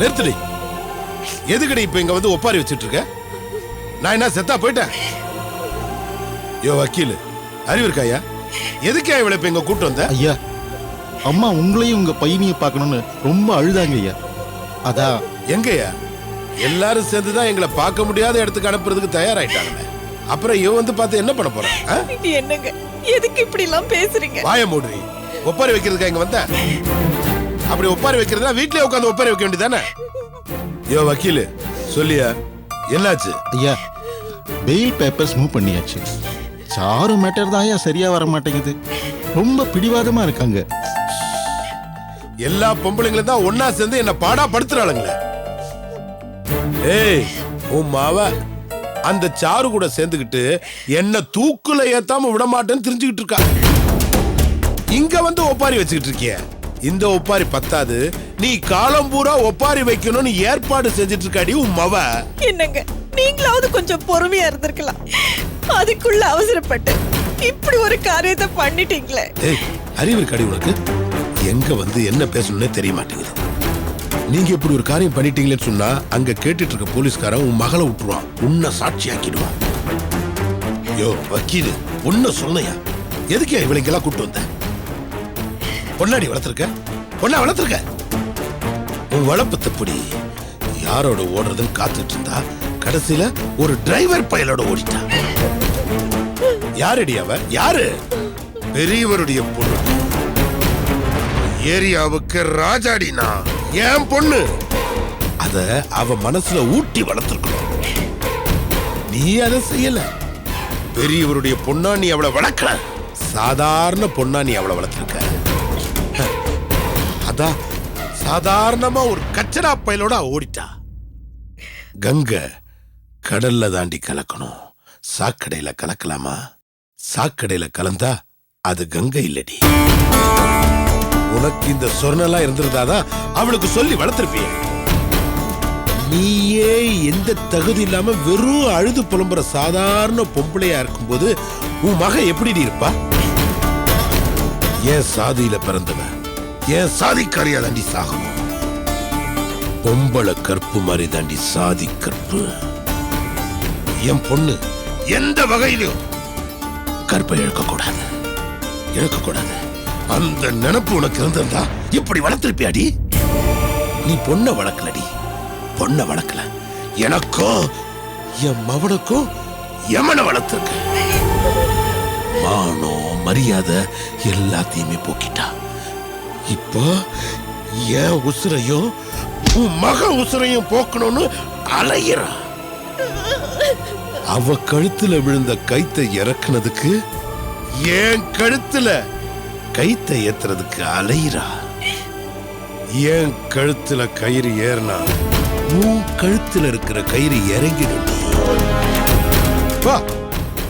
நிறுத்துடி. எதுக்கடி இப்ப இங்க வந்து ஒப்பாரி வச்சிட்டு இருக்க? நான் என்ன செத்தா போயிட்டேன்? யோ வக்கீல், அறிவு இருக்காயா? எதுக்கே இவளை இப்ப இங்க கூட்டு வந்த? ஐயா, அம்மா உங்களையும் உங்க பையனையும் பார்க்கணும்னு ரொம்ப அழுதாங்க ஐயா. அதான். எங்கய்யா? எல்லாரும் சேர்ந்துதான் எங்களை பார்க்க முடியாத இடத்துக்கு அனுப்புறதுக்கு தயாராயிட்டாங்க. அப்புறம் இவ வந்து பார்த்து என்ன பண்ண போறான்? என்னங்க எதுக்கு இப்படி எல்லாம் பேசுறீங்க? வாய மூடுறீ. ஒப்பாரி வைக்கிறதுக்கா இங்க வந்த? அப்படி ஒப்பாரி வைக்கிறதா வீட்லயே உட்காந்து ஒப்பாரி வைக்க வேண்டியதானே? யோ வக்கீல், சொல்லியா என்னாச்சு? ஐயா, பெயில் பேப்பர்ஸ் மூவ் பண்ணியாச்சு. சாரு மேட்டர் தான் ஐயா சரியா வர மாட்டேங்குது. ரொம்ப பிடிவாதமா இருக்காங்க. எல்லா பொம்பளைங்களும் தான் ஒன்னா சேர்ந்து என்ன பாடா படுத்துறாளுங்களே. ஏய், உன் மாவ அந்த சாரு கூட சேர்ந்துக்கிட்டு என்ன தூக்குல ஏத்தாம விட மாட்டேன்னு தெரிஞ்சுக்கிட்டு இருக்கா. இங்க வந்து ஒப்பாரி வச்சுக்கிட்டு இருக்கிய. இந்த ஒப்பாரி பத்தாது, நீ காலம் பூரா ஒப்பாரி வைக்கணும்னு ஏற்பாடு செஞ்சுட்டு இருக்காடி உன் மவ. என்னங்க நீங்களாவது கொஞ்சம் பொறுமையா இருந்திருக்கலாம். அதுக்குள்ள அவசரப்பட்டு இப்படி ஒரு காரியத்தை பண்ணிட்டீங்களே. ஏய், அறிவு இருக்காடி உனக்கு? எங்க வந்து என்ன பேசணும்னே தெரிய மாட்டேங்குது. நீங்க இப்படி ஒரு காரியம் பண்ணிட்டீங்களேன்னு சொன்னா அங்க கேட்டுட்டு இருக்க போலீஸ்காரன் உன் மகளை விட்டுருவான், உன்னை சாட்சி ஆக்கிடுவான். யோ வக்கீல், உன்ன சொன்னையா? எதுக்கே இவளைக்கெல்லாம் கூட்டு வந்த? பொன்னாடி வளர்த்திருக்க, பொண்ணா வளர்த்திருக்க. உன் வளர்ப்பு தப்படி யாரோட ஓடுறதுன்னு காத்துட்டு இருந்தா கடைசியில ஒரு டிரைவர் பயலோட ஓடிட்டா. யாரடி அவ? யாரு? பெரியவருடைய பொண்ணு. ஏரியாவுக்கு ராஜாடினா என் பொண்ணு. அத அவ மனசுல ஊட்டி வளர்த்திருக்கணும். நீ அதை செய்யல. பெரியவருடைய பொண்ணா நீ அவளை வளர்க்கல. சாதாரண பொண்ணா நீ அவளை வளர்த்திருக்க. அதான் சாதாரணமா ஒரு கச்சரா பயலோட ஓடிட்டா. கங்க கடல்ல தாண்டி கலக்கணும், சாக்கடையில கலக்கலாமா? சாக்கடையில கலந்தா அது கங்கை இல்லடி. உனக்கு இந்த சொர்ணலா இருந்திருந்தாதான் அவளுக்கு சொல்லி வளர்த்திருப்பிய. நீயே எந்த தகுதி இல்லாம வெறும் அழுது புலம்புற சாதாரண பொம்பளையா இருக்கும்போது உன் மக எப்படி இருப்பா? ஏன் சாதியில பிறந்தவன் ஏன் சாதிக்காரியா தாண்டி சாகணும்? பொம்பளை கற்பு மாதிரி தாண்டி சாதி கற்பு. என் பொண்ணு எந்த வகையிலும் கற்பை இழக்கக்கூடாது, இழக்கக்கூடாது. அந்த நினைப்பு உனக்கு இருந்திருந்தா இப்படி வளர்த்திருப்பியாடி. நீ பொண்ணை வளர்க்கலடி, பொண்ணை வளர்க்கல. எனக்கும் என் மவனுக்கும் யமனை வளர்த்திருக்க. மானம் மரியாதை எல்லாத்தையுமே போக்கிட்டா. இப்போ என் உசுரையும் உன் மக உசுரையும் போக்கணும்னு அலையிறா. அவ கழுத்துல விழுந்த கைத்தை இறக்குனதுக்கு என் கழுத்துல கைத்தை ஏத்துறதுக்கு அலையிறா. என் கழுத்துல கயிறு ஏறினா உன் கழுத்துல இருக்கிற கயிறு இறங்கிடும்.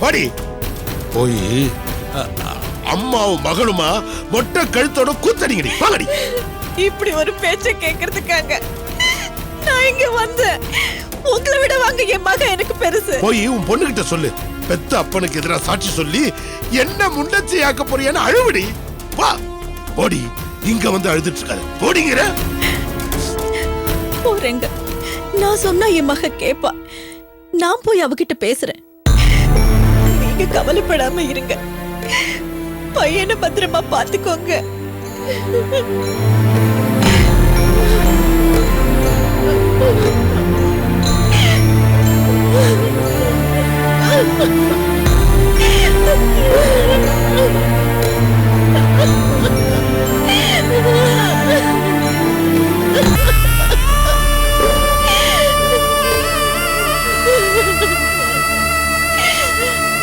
பாடி போய் அம்மாவும் மகளுமா மொட்டை கழுத்தோட கூத்தடிங்கடி. வாங்கடி. இப்படி ஒரு பேச்சை கேட்கறதுக்காக நான் இங்க வந்தேன். உங்களை விட வாங்க என் மக எனக்கு பெருசு. போய் உன் பொண்ணுகிட்ட சொல்லு, பெத்த அப்பனுக்கு எதிராக சாட்சி சொல்லி என்ன முண்டச்சி ஆக்க போறியான்னு அழுவடி. வா போடி. இங்க வந்து அழுதுட்டு இருக்காது. போடிங்கிற போறேங்க. நான் சொன்னா என் மக கேப்பா. நான் போய் அவகிட்ட பேசுறேன். நீங்க கவலைப்படாம இருங்க. பையனை பத்திரமா பாத்துக்கோங்க.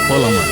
போலாமா?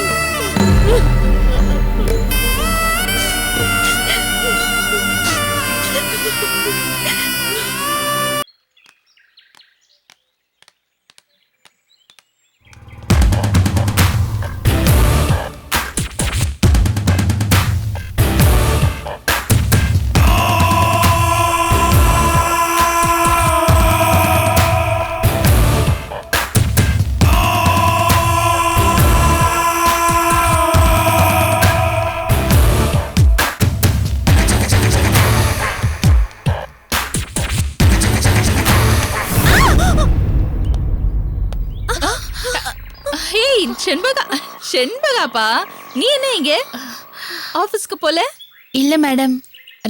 செண்பகா, செண்பகாப்பா, நீ என்ன இங்க ஆபீஸ்க்கு போல? இல்ல மேடம்,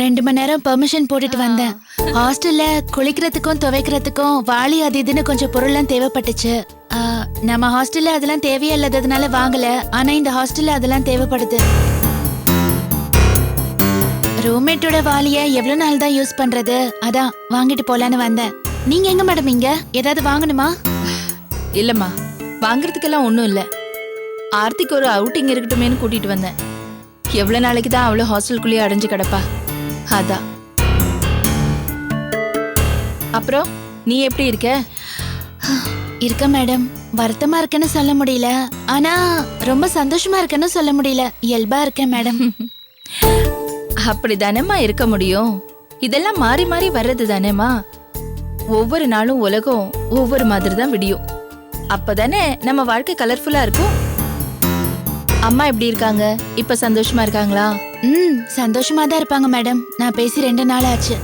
2 மணி நேரம் பெர்மிஷன் போட்டுட்டு வந்தேன். ஹாஸ்டல்ல குளிக்கிறதுக்கும் துவைக்கிறதுக்கும் வாளி அது இதுன்னு கொஞ்சம் பொருள்லாம் தேவைப்பட்டுச்சு. நம்ம ஹாஸ்டல்ல அதெல்லாம் தேவையே இல்லாததுனால வாங்கல. ஆனா இந்த ஹாஸ்டல்ல அதெல்லாம் தேவைப்படுது. ரூம்மேட்டோட வாளிய எவ்வளவு நாள் தான் யூஸ் பண்றது, அதான் வாங்கிட்டு போலான்னு வந்தேன். நீங்க எங்க மேடம் இங்க ஏதாவது வாங்கணுமா? இல்லம்மா, வாங்குறதுக்கெல்லாம் ஒண்ணும் இல்ல. ஆர்த்திக்கு ஒரு அவுட்டிங் இருக்கட்டுமேனு கூட்டிட்டு வந்தேன். எவ்வளவு நாளைக்கு தான் அவளும் ஹாஸ்டலுக்குள்ளேயே அடைஞ்சு கிடப்பா, அதான். அப்புறம் நீ எப்படி இருக்க? இருக்க மேடம், வருத்தமா இருக்கேன்னு சொல்ல முடியல. ஆனா ரொம்ப சந்தோஷமா இருக்கேன்னு சொல்ல முடியல. இயல்பா இருக்கேன் மேடம். அப்படிதானேம்மா இருக்க முடியும். இதெல்லாம் மாறி மாறி வர்றது தானேம்மா. ஒவ்வொரு நாளும் உலகம் ஒவ்வொரு மாதிரி தான் விடியும். அப்பதானே நம்ம வாழ்க்கை கலர்ஃபுல்லா இருக்கும். அம்மா எப்படி இருக்காங்க? இப்ப சந்தோஷமா இருக்காங்களா? சந்தோஷமா தான் இருப்பாங்க மேடம். நான் பேசி 2 நாள் ஆச்சு.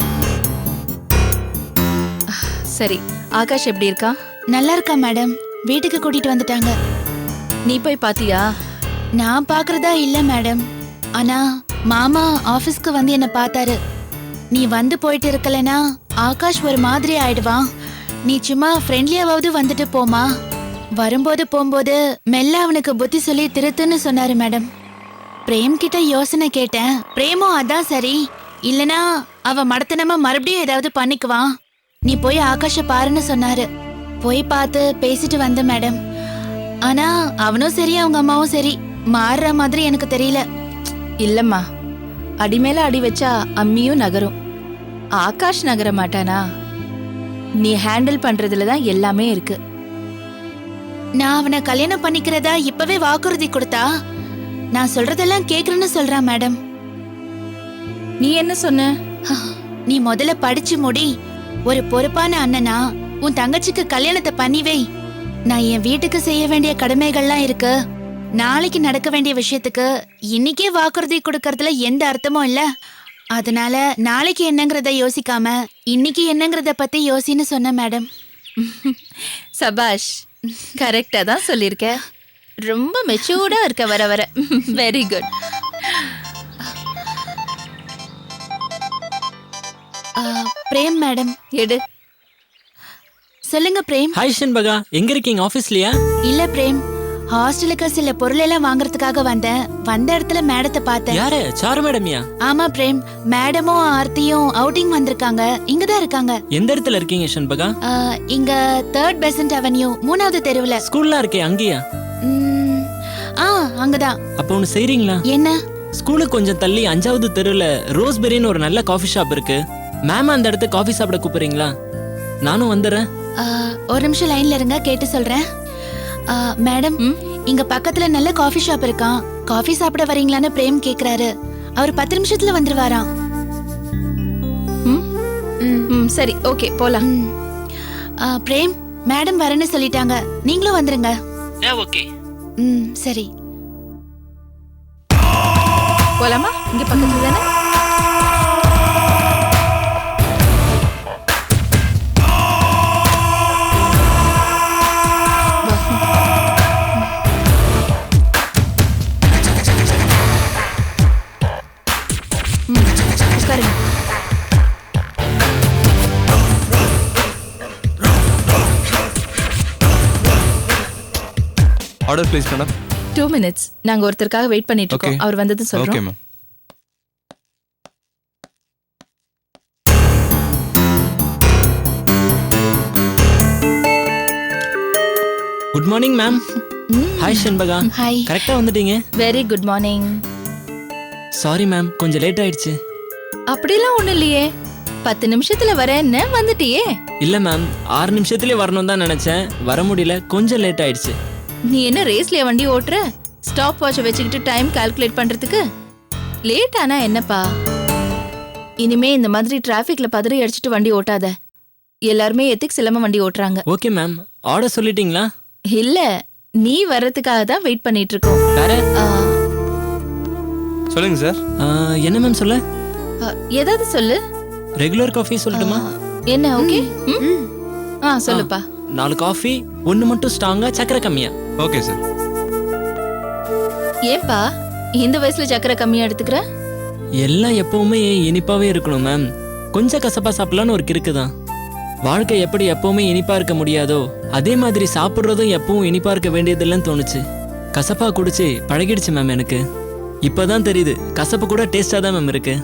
சரி, ஆகாஷ் எப்படி இருக்கா? நல்லா இருக்கா மேடம். வீட்டுக்கு கூட்டிட்டு வந்துட்டாங்க. நீ போய் பாத்தியா? நான் பாக்குறதா இல்ல மேடம். ஆனா மாமா ஆபீஸ்க்கு வந்து என்ன பார்த்தாரு. நீ வந்து போயிட்டு இருக்கலனா ஆகாஷ் ஒரு மாதிரி ஆயிடுவான். நீ சும்மா ஃப்ரெண்ட்லியாவது வந்துட்டு போமா. வரும்போது போகும்போது மெல்ல அவனுக்கு புத்தி சொல்லி திருத்துன்னு சொன்னாரு மேடம். பிரேம் கிட்ட யோசனை கேட்டேன். பிரேமும் அதான் சரி, இல்லனா அவ மடத்தனமா மறுபடியும் ஏதாவது பண்ணிக்குவான். நீ போய் ஆகாஷ பாருன்னு சொன்னாரு. போய் பார்த்து பேசிட்டு வந்த மேடம். ஆனா அவனும் சரி அவங்க அம்மாவும் சரி மாறுற மாதிரி எனக்கு தெரியல. இல்லம்மா, அடி மேல அடி வச்சா அம்மியும் நகரும். ஆகாஷ் நகர மாட்டானா? நீ ஹேண்டில் பண்றதுலதான் எல்லாமே இருக்கு. நான் அவனை கல்யாணம் பண்ணிக்கிறதா இப்பவே வாக்குறுதி கொடுத்தா நான் சொல்றதெல்லாம் கேக்குறேன்னு சொல்றான் மேடம். நீ என்ன சொன்ன? நீ முதல்ல படிச்சு முடி. ஒரு பொறுப்பான அண்ணனா உன் தங்கச்சிக்கு கல்யாணத்தை பண்ணி வை. நான் என் வீட்டுக்கு செய்ய வேண்டிய கடமைகள்லாம் இருக்கு. நாளைக்கு நடக்க வேண்டிய விஷயத்துக்கு இன்னைக்கே வாக்குறுதி கொடுக்கறதுல எந்த அர்த்தமும் இல்ல. அதனால நாளைக்கு என்னங்கறத யோசிக்காம இன்னைக்கு என்னங்கறத பத்தி யோசின்னு சொன்ன மேடம். சபாஷ், கரெக்டா தான் சொல்லிருக்க. ரொம்ப மெச்சூர்டா இருக்க வர வர. Very good. பிரேம் மேடம். எடு. சொல்லுங்க பிரேம். ஹாய் செண்பகா, எங்க இருக்கீங்க? ஆபீஸ்லயா? இல்ல பிரேம், ஹாஸ்டலுக்கு சில பொருள் எல்லாம் வாங்குறதுக்காக வந்தேன். வந்த இடத்துல மேடத்தை பார்த்தேன். யாரு? சாரு மேடம்யா? ஆமா பிரேம், மேடமும் ஆர்த்தியும் அவுட்டிங் வந்திருக்காங்க. இங்கதான் இருக்காங்க. எந்த இடத்துல இருக்கீங்க செண்பகா? இங்க 3rd பெசன்ட் அவென்யூ 3வது தெருவுல. ஸ்கூல்ல இருக்கே, அங்கேயா? அங்கதான். அப்ப ஒண்ணு செய்றீங்களா? என்ன? ஸ்கூலுக்கு கொஞ்சம் தள்ளி 5வது தெருவுல ரோஸ்பெரின்னு ஒரு நல்ல காஃபி ஷாப் இருக்கு. மேம் அந்த இடத்துக்கு காஃபி சாப்பிட கூப்பிடுறீங்களா? நானும் வந்துடுறேன். ஒரு நிமிஷம் லைன்ல இருங்க, கேட்டு சொல்றேன். மேடம், இங்க பக்கத்துல நல்ல காஃபி ஷாப் இருக்கான். காஃபி சாப்பிட வரீங்களான்னு பிரேம் கேக்குறாரு. அவர் 10 நிமிஷத்துல வந்துருவாராம். சரி, ஓகே, போலாம். பிரேம், மேடம் வரேன்னு சொல்லிட்டாங்க. நீங்களும் வந்துருங்க. ஓகே. சரி. போலாமா? இங்க பக்கத்துல தானே. உட்காருங்க. Order please madam. 2 minutes. நாங்க ஒருத்தருக்காக வெயிட் பண்ணிட்டு இருக்கோம். Okay. அவர் வந்தது ஓகே சொல்றோம். Ma'am. Good morning ma'am. Hi Shenbaga. Hi. கரெக்டா வந்துட்டீங்க. Very good morning. Sorry ma'am, கொஞ்சம் லேட் ஆயிடுச்சு. அப்படிலாம் ஒண்ணு இல்லையே. 10 நிமிஷத்துல வரேன்னு வந்துட்டியே. இல்ல மேம், 6 நிமிஷத்துலயே வரணும் தான் நினைச்சேன். வர முடியல, கொஞ்சம் லேட் ஆயிடுச்சு. நீ என்ன ரேஸ்லயே வண்டி ஓட்டுற? ஸ்டாப் வாட்ச் வச்சுக்கிட்டு டைம் கால்குலேட் பண்றதுக்கு லேட் ஆனா என்னப்பா? இனிமே இந்த மாதிரி டிராஃபிக்ல பதறி அடிச்சிட்டு வண்டி ஓட்டாத. எல்லாருமே எத்திக்ஸ் இல்லாம வண்டி ஓட்டுறாங்க. ஓகே மேம், ஆர்டர் சொல்லிட்டீங்களா? இல்ல, நீ வர்றதுக்காக தான் வெயிட் பண்ணிட்டு இருக்கோம். வேற சொல்லுங்க சார். என்ன மேம் சொல்ல? ஏதாவது சொல்லு. ரெகுலர் காஃபி சொல்லட்டுமா? என்ன? ஓகே. சொல்லுப்பா. 4 காஃபி, 1 மட்டும் ஸ்ட்ராங்கா, சக்கரை கம்மியா. Okay sir. ஏன்பா இந்த வயசுல சக்கரை கம்மியா எடுத்துக்கிற? எல்லாம் எப்பவுமே இனிப்பாவே இருக்கணும் மேம். கொஞ்சம் கசப்பா சாப்பிடலான்னு ஒரு கிறுக்கு தான். வாழ்க்கை எப்படி எப்பவுமே இனிப்பா இருக்க முடியாதோ அதே மாதிரி சாப்பிட்றதும் எப்பவும் இனிப்பா இருக்க வேண்டியதில்லைன்னு தோணுச்சு. கசப்பா குடிச்சு பழகிடுச்சு மேம் எனக்கு. இப்பதான் தெரியுது கசப்பு கூட டேஸ்டா தான் மேம் இருக்கு.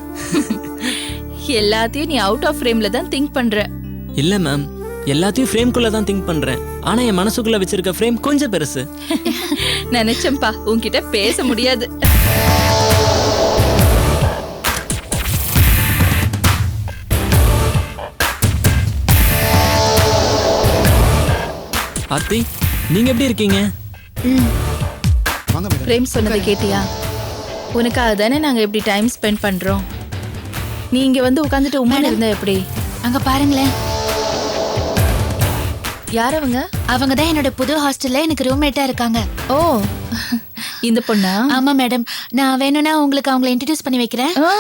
எல்லாத்தையும் நீ அவுட் ஆஃப் ஃப்ரேம்ல தான் திங்க் பண்ற. இல்ல மேம், எல்லாத்தையும் ஃப்ரேம்குள்ள தான் திங்க் பண்றேன். ஆனா என் மனசுக்குள்ள வச்சிருக்க ஃப்ரேம் கொஞ்சம் பெருசு. நினைச்சேன்பா உன்கிட்ட பேச முடியாது. ஆர்த்தி, நீங்க எப்படி இருக்கீங்க? வாங்க மேடம். பிரேம் சொன்னதை கேட்டியா? உனக்காக தானே நாங்க இப்படி டைம் ஸ்பெண்ட் பண்றோம். நீ இங்க வந்து உட்காந்துட்டு உட்காந்து இருந்தா எப்படி? அங்க பாருங்களேன், யார் அவங்க? அவங்க தான் என்னோட புது ஹாஸ்டல்ல எனக்கு ரூம்மேட்டா இருக்காங்க. ஓ, இந்த பொண்ணா? ஆமா மேடம், நான் வேணும்னா உங்களுக்கு அவங்கள இன்ட்ரடியூஸ் பண்ணி வைக்கிறேன். ஆ,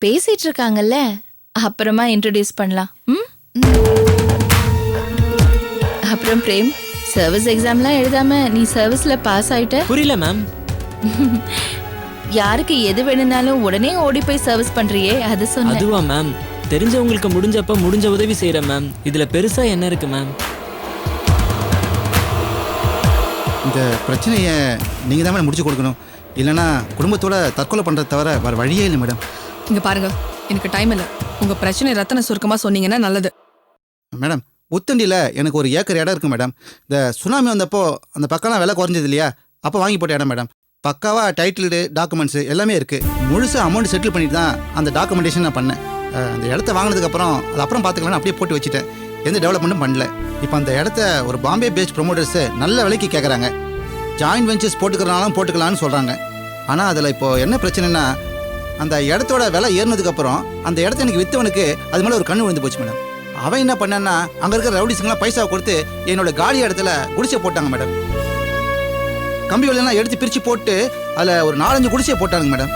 பேசிட்டு இருக்காங்கல்ல, அப்புறமா இன்ட்ரடியூஸ் பண்ணலாம். ம்? அப்புறம் பிரேம், சர்வீஸ் எக்ஸாம்லாம் எழுதாம நீ சர்வீஸ்ல பாஸ் ஆயிட்ட. புரியல மேம். யாருக்கு எது வேணும்னாலும் உடனே ஓடி போய் சர்வீஸ் பண்றியே, அது சொன்னேன். அதுவா மேம்? தெரிஞ்சவங்களுக்கு முடிஞ்சப்ப முடிஞ்ச உதவி செய்யறேன் மேம். இதுல பெருசா என்ன இருக்கு மேம்? இந்த பிரச்சனையை நீங்கள் தான் மேடம் முடிச்சு கொடுக்கணும். இல்லைன்னா குடும்பத்தோட தற்கொலை பண்ணுறத தவிர வேறு வழியே இல்லை மேடம். இங்க பாருங்க, எனக்கு டைம் இல்லை. உங்க பிரச்சனை ரத்தன சுருக்கமா சொன்னீங்கன்னா நல்லது. மேடம், உத்தண்டியில் எனக்கு ஒரு ஏக்கர் இடம் இருக்குது மேடம். இந்த சுனாமி வந்தப்போ அந்த பக்கம்லாம் விலை குறைஞ்சது இல்லையா, அப்போ வாங்கி போட்ட இடம் மேடம். பக்காவாக டைட்டில்டு டாக்குமெண்ட்ஸு எல்லாமே இருக்குது. முழுசாக அமௌண்ட் செட்டில் பண்ணிட்டு தான் அந்த டாக்குமெண்டேஷன் நான் பண்ணேன். அந்த இடத்த வாங்கினதுக்கப்புறம் அது அப்புறம் பார்த்துக்கலான்னு அப்படியே போட்டு வச்சுட்டேன். எந்த டெவலப்மெண்ட்டும் பண்ணல. இப்போ அந்த இடத்த ஒரு பாம்பே பேஸ்ட் ப்ரொமோட்டர்ஸு நல்ல விலைக்கு கேட்குறாங்க. ஜாயின்ட் வெஞ்சர்ஸ் போட்டுக்கிறனாலும் போட்டுக்கலான்னு சொல்கிறாங்க. ஆனால் அதில் இப்போது என்ன பிரச்சனைனா, அந்த இடத்தோட விலை ஏறினதுக்கப்புறம் அந்த இடத்த எனக்கு விற்றவனுக்கு அது மேலே ஒரு கண்ணு விழுந்து போச்சு மேடம். அவன் என்ன பண்ணான்னா, அங்கே இருக்கிற ரவுடிஸுங்கெல்லாம் பைசா கொடுத்து என்னோட காலி இடத்துல குடிசை போட்டாங்க மேடம். கம்பி வலையெல்லாம் எடுத்து பிரித்து போட்டு அதில் ஒரு 4-5 குடிசையை போட்டாங்க மேடம்.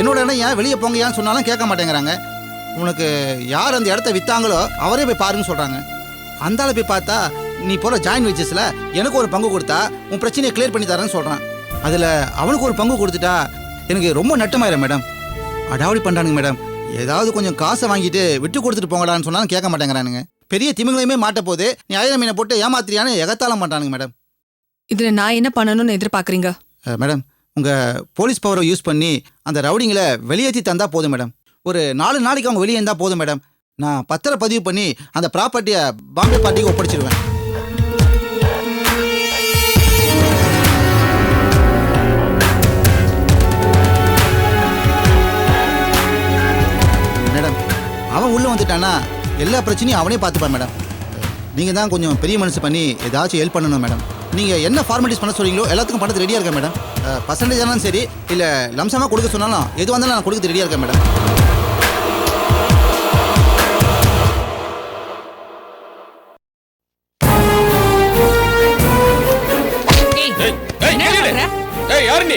என்னோட இடம் ஏன் வெளியே போங்க ஏன்னு சொன்னாலும் கேட்க மாட்டேங்கிறாங்க. உனக்கு யார் அந்த இடத்த விற்றாங்களோ அவரே போய் பாருன்னு சொல்கிறாங்க. அந்த ஆளை போய் பார்த்தா, நீ போகிற ஜாயின் வெச்சஸில் எனக்கு ஒரு பங்கு கொடுத்தா உன் பிரச்சனையை கிளியர் பண்ணி தரேன்னு சொல்கிறான். அதில் அவனுக்கு ஒரு பங்கு கொடுத்துட்டா எனக்கு ரொம்ப நட்டமாயிரும் மேடம். அடாவடி பண்ணுறானுங்க மேடம். ஏதாவது கொஞ்சம் காசை வாங்கிட்டு விட்டு கொடுத்துட்டு போங்கடான்னு சொன்னாலும் கேட்க மாட்டேங்கிறானுங்க. பெரிய திமிங்களையுமே மாட்ட போது நீ 1000 மீனை போட்டு ஏமாத்திரியான்னு எகத்தாளம் பண்ணுறானுங்க மேடம். இதுல நான் என்ன பண்ணணும்னு எதிர்பார்க்குறீங்க? மேடம், உங்கள் போலீஸ் பவரை யூஸ் பண்ணி அந்த ரவுடிங்களை வெளியேற்றி தந்தால் போதும் மேடம். ஒரு 4 நாளைக்கு அவங்க வெளியே இருந்தால் போதும் மேடம். நான் பத்திர பதிவு பண்ணி அந்த ப்ராப்பர்ட்டியை பாம்பே பார்ட்டிக்கு ஒப்படைச்சிடுவேன். மேடம், அவன் உள்ளே வந்துட்டானா எல்லா பிரச்சனையும் அவனே பார்த்துப்பான் மேடம். நீங்கள் தான் கொஞ்சம் பெரிய மனசு பண்ணி ஏதாச்சும் ஹெல்ப் பண்ணணும் மேடம். நீங்கள் என்ன ஃபார்மாலிட்டிஸ் பண்ண சொல்றீங்களோ எல்லாத்துக்கும் பணத்து ரெடியாக இருக்கேன் மேடம். பர்சன்டேஜ் ஆனாலும் சரி, இல்லை லம்சமாக கொடுக்க சொன்னாலும் எது வந்தாலும் நான் கொடுக்க ரெடியாக இருக்கேன் மேடம். யாரு நீ?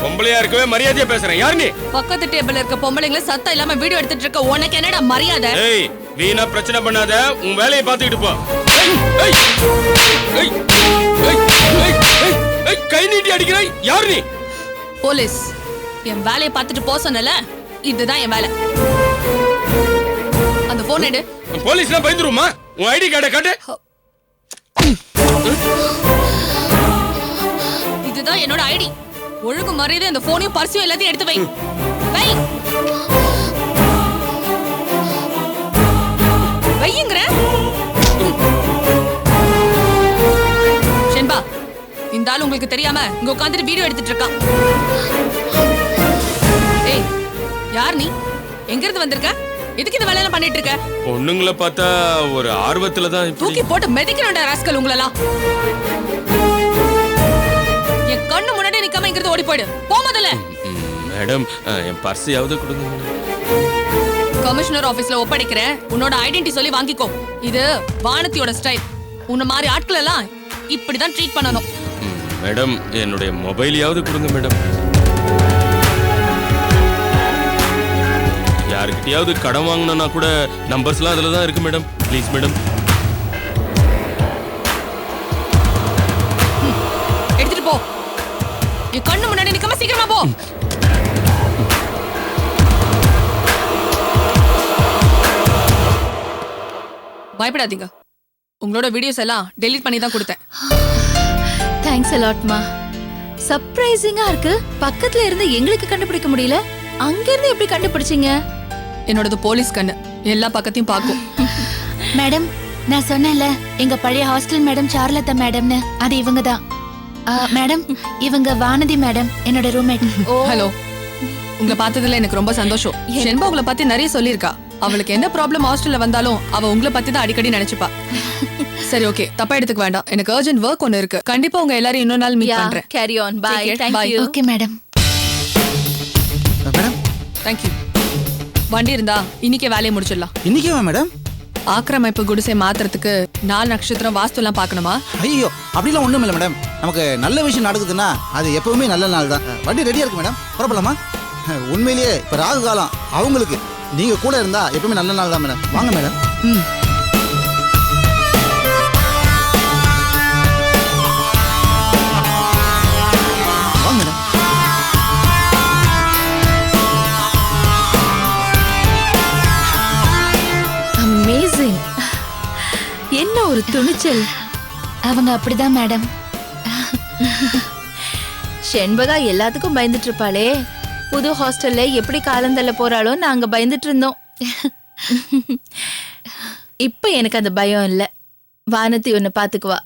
பொம்பளையா இருக்கவே மரியாதையா பேசுறேன். யாரு நீ? பக்கத்து டேபிள்ல இருக்க பொம்பளைங்களை சத்தம் இல்லாம வீடியோ எடுத்துட்டு இருக்க உனக்கு என்னடா மரியாதை? ஏய், வீணா பிரச்சனை பண்ணாத. உன் வேலையை பார்த்துக்கிட்டு போ. ஏய், ஏய், ஏய், ஏய், ஏய், ஏய், கை நீட்டி அடிக்கிறாய். யாரு நீ? போலீஸ். என் வேலையை பார்த்துட்டு போ சொன்னல, இதுதான் என் வேலை. அந்த போன் எடு. போலீஸ்லாம் பயந்துருமா? உன் ஐடி கார்டை காட்டு. இதுதான் என்னோட ஐடி. ஒழுங்கு மரியாதை அந்த போனையும் பர்ஸையும் எல்லாத்தையும் எடுத்து வை. வை. வையுங்கற. ஷென்பா, இந்த ஆள் உங்களுக்கு தெரியாம இங்க உட்கார்ந்துட்டு வீடியோ எடுத்துட்டு இருக்கான். ஏய், யார் நீ? எங்க இருந்து வந்திருக்க? எதுக்கு இந்த வேலையெல்லாம் பண்ணிட்டு இருக்க? பொண்ணுங்களை பார்த்தா ஒரு ஆர்வத்துல தான் தூக்கி போட்டு மிதிக்கணும்டா ராஸ்கல் உங்களெல்லாம். என் கண்ணு முன்னாடி நிக்காம இங்கிருந்து ஓடி போயிடு. போ முதல்ல. மேடம், என் பர்ஸையாவது கொடுங்க மேடம். கமிஷனர் ஆபீஸ்ல ஒப்படைக்கிறேன். உன்னோட ஐடென்டி சொல்லி வாங்கிக்கோ. இது வானத்தியோட ஸ்டைல். உன்ன மாதிரி ஆட்கள் எல்லாம் இப்படிதான் ட்ரீட் பண்ணணும். மேடம், என்னுடைய மொபைலையாவது கொடுங்க மேடம். யாருக்கிட்டையாவது கடன் வாங்கணும்னா கூட நம்பர்ஸ்லாம் அதில் தான் இருக்கு மேடம். Please madam. எடுத்துட்டு பயப்படாதீங்க, உங்களோட வீடியோஸ் எல்லாம் டெலீட் பண்ணி தான் கொடுத்தேன். தேங்க்ஸ் அலாட்மா. சர்ப்ரைசிங்கா இருக்கு. பக்கத்துல இருந்து எங்களுக்கு கண்டுபிடிக்க முடியல, அங்க இருந்து எப்படி கண்டுபிடிச்சீங்க? என்னோடது போலீஸ் கண்ணு எல்லா பக்கத்தையும் பார்க்கும். மேடம், நான் சொன்னேன்ல எங்க பழைய ஹாஸ்டல் மேடம் சார்லதா மேடம்னு, அது இவங்க தான். மேடம், இவங்க வானதி மேடம், என்னோட ரூம்மேட். ஹலோ, உங்களை பார்த்ததுல எனக்கு ரொம்ப சந்தோஷம். ஷென்பா உங்களை பத்தி நிறைய சொல்லியிருக்கா. அவளுக்கு என்ன ப்ராப்ளம் ஹாஸ்டல்ல வந்தாலும் அவ உங்களை பத்தி தான் அடிக்கடி நினைச்சுப்பா. சரி, ஓகே, தப்பா எடுத்துக்க வேண்டாம். எனக்கு அர்ஜென்ட் ஒர்க் ஒன்னு இருக்கு. கண்டிப்பா உங்க எல்லாரும் இன்னொரு நாள் மீட் பண்றேன். Carry on. Bye. Take care. Thank Bye. you. Okay madam. Madam, thank you. வண்டி இருந்தா இன்னைக்கே வேலையை முடிச்சிடலாம். இன்னைக்கேவா மேடம்? ஆக்கிரமிப்பு குடிசை மாத்துறதுக்கு 4 நட்சத்திரம் வாஸ்து எல்லாம் பார்க்கணுமா? ஐயோ, அப்படிலாம் ஒண்ணும் இல்லை மேடம். நமக்கு நல்ல விஷயம் நடக்குதுன்னா அது எப்பவுமே நல்ல நாள் தான். வண்டி ரெடியா இருக்கு மேடம், புறப்படலாமா? உண்மையிலேயே இப்ப ராகு காலம் அவங்களுக்கு. நீங்க கூட இருந்தா எப்பவுமே நல்ல நாள் தான் மேடம். வாங்க மேடம். வாங்க மேடம். அமேசிங். என்ன ஒரு துணிச்சல். அவங்க அப்படிதான் மேடம். ஷென்பகா எல்லாத்துக்கும் பயந்துட்டு இருப்பாளே. புது ஹாஸ்டல்ல எப்படி காலந்தள்ள போறாளோ நாங்க பயந்துட்டு இருந்தோம். இப்ப எனக்கு அந்த பயம் இல்ல. வானதி ஒன்னு பாத்துக்குவா.